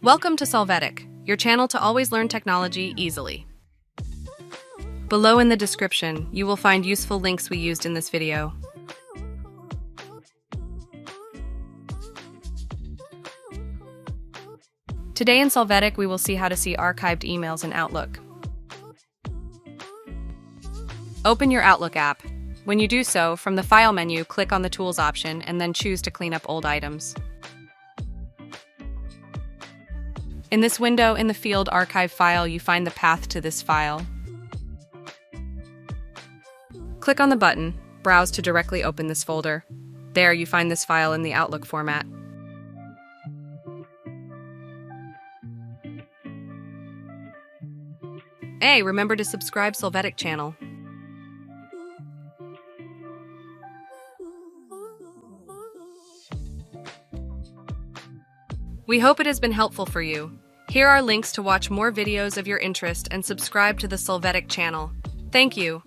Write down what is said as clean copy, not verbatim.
Welcome to Solvetic, your channel to always learn technology easily. Below in the description, you will find useful links we used in this video. Today in Solvetic, we will see how to see archived emails in Outlook. Open your Outlook app. When you do so, from the File menu, click on the Tools option and then choose to clean up old items. In this window, in the field Archive File, you find the path to this file. Click on the button, Browse to directly open this folder. There, you find this file in the Outlook format. Hey, remember to subscribe Solvetic channel. We hope it has been helpful for you. Here are links to watch more videos of your interest and subscribe to the Solvetic channel. Thank you.